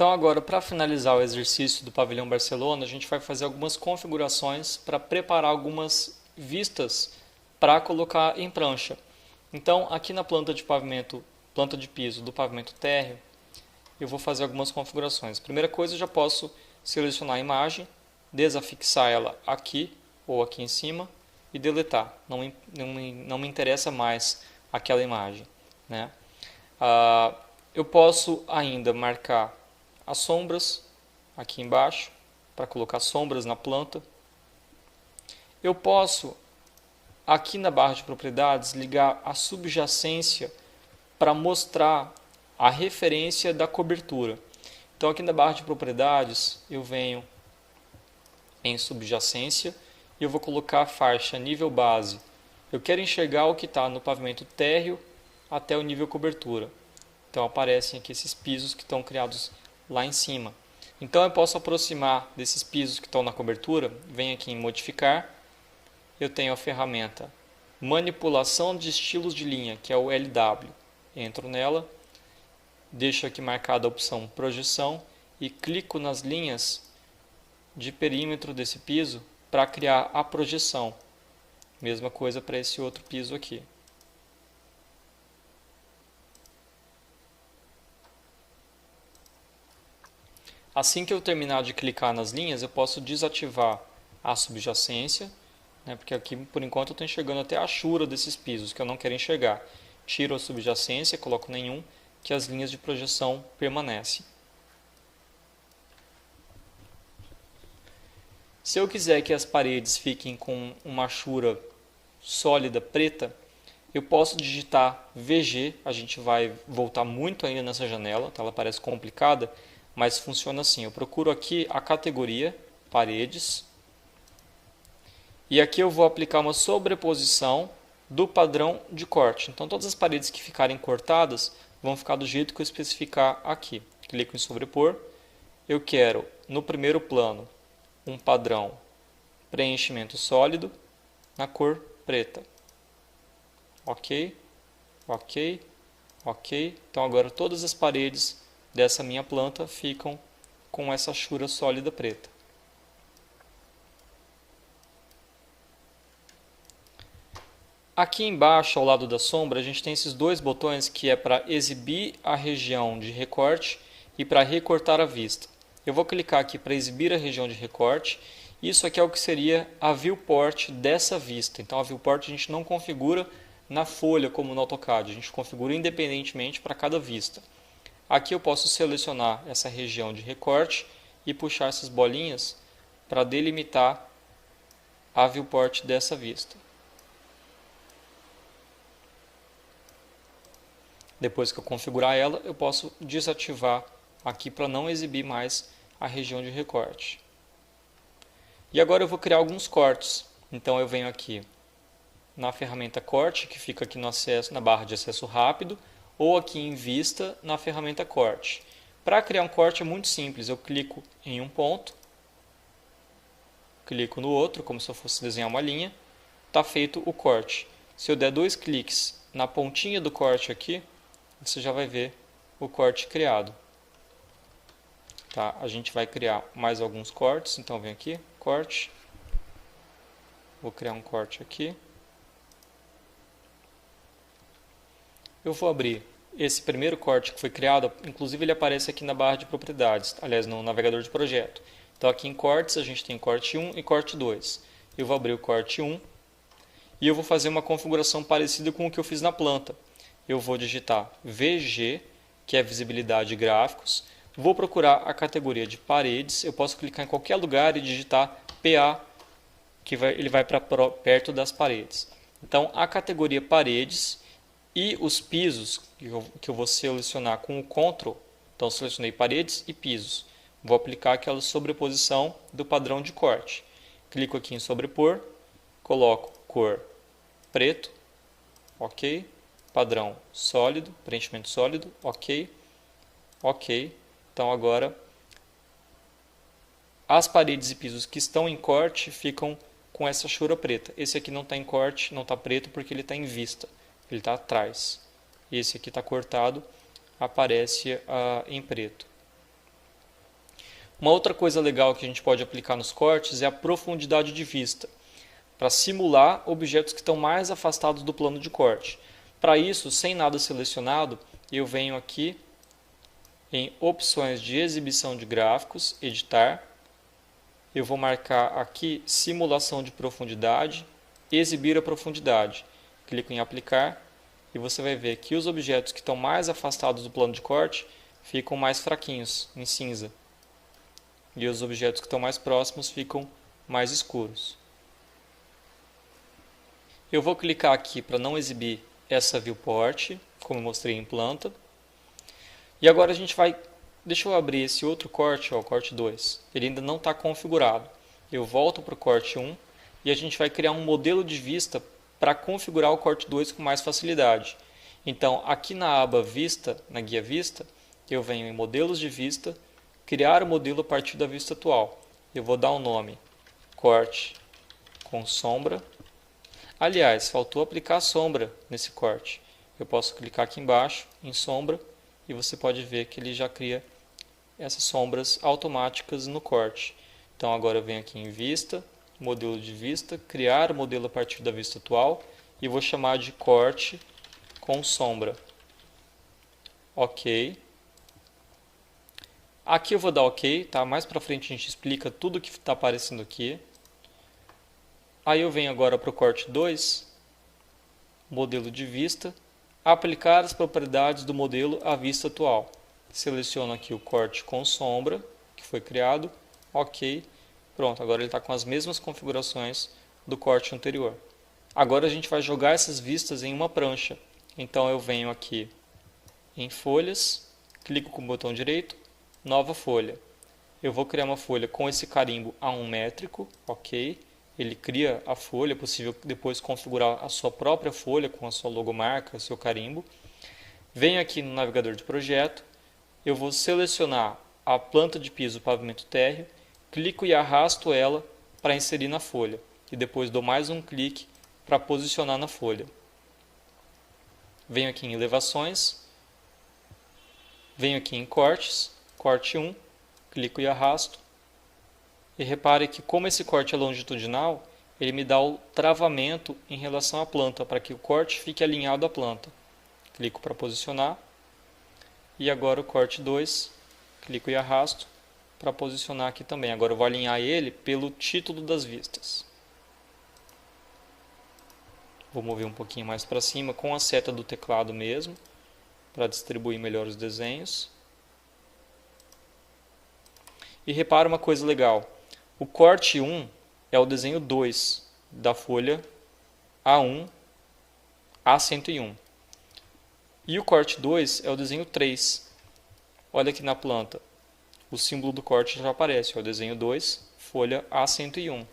Então agora, para finalizar o exercício do pavilhão Barcelona, a gente vai fazer algumas configurações para preparar algumas vistas para colocar em prancha. Então aqui na planta de pavimento, planta de piso do pavimento térreo, eu vou fazer algumas configurações. Primeira coisa, eu já posso selecionar a imagem, desafixar ela aqui ou aqui em cima e deletar. Não me interessa mais aquela imagem, né? Eu posso ainda marcar as sombras aqui embaixo, para colocar sombras na planta. Eu posso, aqui na barra de propriedades, ligar a subjacência para mostrar a referência da cobertura. Então aqui na barra de propriedades, eu venho em subjacência e eu vou colocar a faixa nível base. Eu quero enxergar o que está no pavimento térreo até o nível cobertura. Então aparecem aqui esses pisos que estão criados lá em cima. Então eu posso aproximar desses pisos que estão na cobertura. Venho aqui em modificar. Eu tenho a ferramenta manipulação de estilos de linha, que é o LW. Entro nela, deixo aqui marcada a opção projeção e clico nas linhas de perímetro desse piso para criar a projeção. Mesma coisa para esse outro piso aqui. Assim que eu terminar de clicar nas linhas, eu posso desativar a subjacência, né, porque aqui por enquanto eu estou enxergando até a achura desses pisos, que eu não quero enxergar. Tiro a subjacência, coloco nenhum, que as linhas de projeção permanecem. Se eu quiser que as paredes fiquem com uma achura sólida preta, eu posso digitar VG, a gente vai voltar muito ainda nessa janela, tá? Ela parece complicada, mas funciona assim. Eu procuro aqui a categoria paredes e aqui eu vou aplicar uma sobreposição do padrão de corte. Então todas as paredes que ficarem cortadas vão ficar do jeito que eu especificar aqui. Clico em sobrepor. Eu quero no primeiro plano um padrão preenchimento sólido na cor preta. Ok, ok, ok. Então agora todas as paredes dessa minha planta ficam com essa achura sólida preta. Aqui embaixo, ao lado da sombra, a gente tem esses dois botões que é para exibir a região de recorte e para recortar a vista. Eu vou clicar aqui para exibir a região de recorte. Isso aqui é o que seria a viewport dessa vista. Então a viewport a gente não configura na folha como no AutoCAD, a gente configura independentemente para cada vista. Aqui eu posso selecionar essa região de recorte e puxar essas bolinhas para delimitar a viewport dessa vista. Depois que eu configurar ela, eu posso desativar aqui para não exibir mais a região de recorte. E agora eu vou criar alguns cortes. Então eu venho aqui na ferramenta corte, que fica aqui no acesso, na barra de acesso rápido, ou aqui em vista na ferramenta corte. Para criar um corte é muito simples, eu clico em um ponto, clico no outro, como se eu fosse desenhar uma linha, está feito o corte. Se eu der 2 cliques na pontinha do corte aqui, você já vai ver o corte criado. Tá? A gente vai criar mais alguns cortes, então vem aqui, corte, vou criar um corte aqui. Eu vou abrir esse primeiro corte que foi criado, inclusive ele aparece aqui na barra de propriedades, aliás, no navegador de projeto. Então aqui em cortes a gente tem corte 1 e corte 2. Eu vou abrir o corte 1 e eu vou fazer uma configuração parecida com o que eu fiz na planta. Eu vou digitar VG, que é visibilidade e gráficos. Vou procurar a categoria de paredes. Eu posso clicar em qualquer lugar e digitar PA, que ele vai para perto das paredes. Então a categoria paredes e os pisos, que eu vou selecionar com o Ctrl, então selecionei paredes e pisos. Vou aplicar aquela sobreposição do padrão de corte. Clico aqui em sobrepor, coloco cor preto, ok, padrão sólido, preenchimento sólido, ok, ok. Então agora as paredes e pisos que estão em corte ficam com essa achura preta. Esse aqui não está em corte, não está preto porque ele está em vista. Ele está atrás. Esse aqui está cortado, aparece em preto. Uma outra coisa legal que a gente pode aplicar nos cortes é a profundidade de vista, para simular objetos que estão mais afastados do plano de corte. Para isso, sem nada selecionado, eu venho aqui em opções de exibição de gráficos, editar. Eu vou marcar aqui simulação de profundidade, exibir a profundidade. Clico em aplicar e você vai ver que os objetos que estão mais afastados do plano de corte ficam mais fraquinhos, em cinza. E os objetos que estão mais próximos ficam mais escuros. Eu vou clicar aqui para não exibir essa viewport, como eu mostrei em planta. E agora a gente vai... Deixa eu abrir esse outro corte, o corte 2. Ele ainda não está configurado. Eu volto para o corte 1 e a gente vai criar um modelo de vista para configurar o corte 2 com mais facilidade. Então, aqui na aba Vista, na guia Vista, eu venho em Modelos de Vista, criar o modelo a partir da vista atual. Eu vou dar o nome Corte com Sombra. Aliás, faltou aplicar a sombra nesse corte. Eu posso clicar aqui embaixo em sombra e você pode ver que ele já cria essas sombras automáticas no corte. Então agora eu venho aqui em vista, modelo de vista, criar o modelo a partir da vista atual e vou chamar de corte com sombra. Ok. Aqui eu vou dar ok, tá? Mais para frente a gente explica tudo que está aparecendo aqui. Aí eu venho agora para o corte 2, modelo de vista, aplicar as propriedades do modelo à vista atual. Seleciono aqui o corte com sombra, que foi criado, ok, pronto, agora ele está com as mesmas configurações do corte anterior. Agora a gente vai jogar essas vistas em uma prancha, então eu venho aqui em folhas, clico com o botão direito, nova folha. Eu vou criar uma folha com esse carimbo a 1 métrico, ok. Ele cria a folha, é possível depois configurar a sua própria folha com a sua logomarca, seu carimbo. Venho aqui no navegador de projeto, eu vou selecionar a planta de piso pavimento térreo, clico e arrasto ela para inserir na folha. E depois dou mais um clique para posicionar na folha. Venho aqui em elevações, venho aqui em cortes, corte 1, clico e arrasto. E repare que como esse corte é longitudinal, ele me dá o travamento em relação à planta, para que o corte fique alinhado à planta. Clico para posicionar. E agora o corte 2, clico e arrasto para posicionar aqui também. Agora eu vou alinhar ele pelo título das vistas. Vou mover um pouquinho mais para cima com a seta do teclado mesmo, para distribuir melhor os desenhos. E repara uma coisa legal. O corte 1 é o desenho 2 da folha A1 a 101. E o corte 2 é o desenho 3. Olha aqui na planta. O símbolo do corte já aparece. É o desenho 2, folha A101.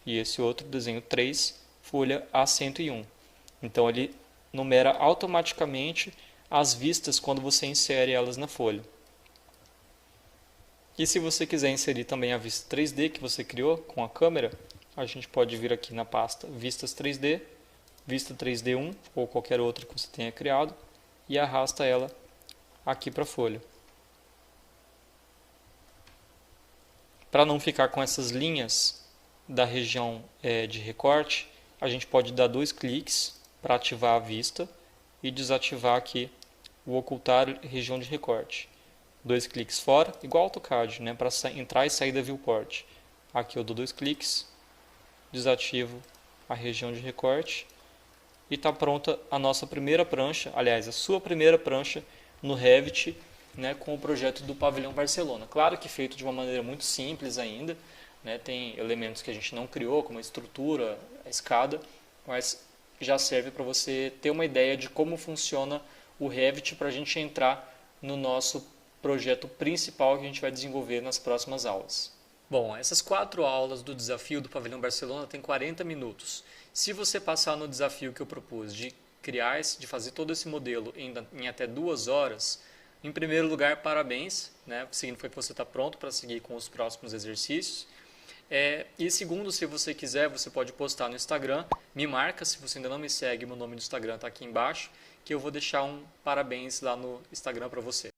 E esse outro, desenho 3, folha A101. Então ele numera automaticamente as vistas quando você insere elas na folha. E se você quiser inserir também a vista 3D que você criou com a câmera, a gente pode vir aqui na pasta Vistas 3D, Vista 3D 1 ou qualquer outra que você tenha criado e arrasta ela aqui para a folha. Para não ficar com essas linhas da região de recorte, a gente pode dar 2 cliques para ativar a vista e desativar aqui o ocultar região de recorte. 2 cliques fora, igual ao AutoCAD, né, para entrar e sair da viewport. Aqui eu dou 2 cliques, desativo a região de recorte e está pronta a nossa primeira prancha, aliás, a sua primeira prancha no Revit, né, com o projeto do Pavilhão Barcelona. Claro que feito de uma maneira muito simples ainda, né, tem elementos que a gente não criou, como a estrutura, a escada, mas já serve para você ter uma ideia de como funciona o Revit para a gente entrar no nosso projeto principal que a gente vai desenvolver nas próximas aulas. Bom, essas 4 aulas do desafio do Pavilhão Barcelona têm 40 minutos. Se você passar no desafio que eu propus de criar, de fazer todo esse modelo em até 2 horas, em primeiro lugar, parabéns, né? Significa que você está pronto para seguir com os próximos exercícios. E segundo, se você quiser, você pode postar no Instagram, me marca, se você ainda não me segue, meu nome do Instagram está aqui embaixo, que eu vou deixar um parabéns lá no Instagram para você.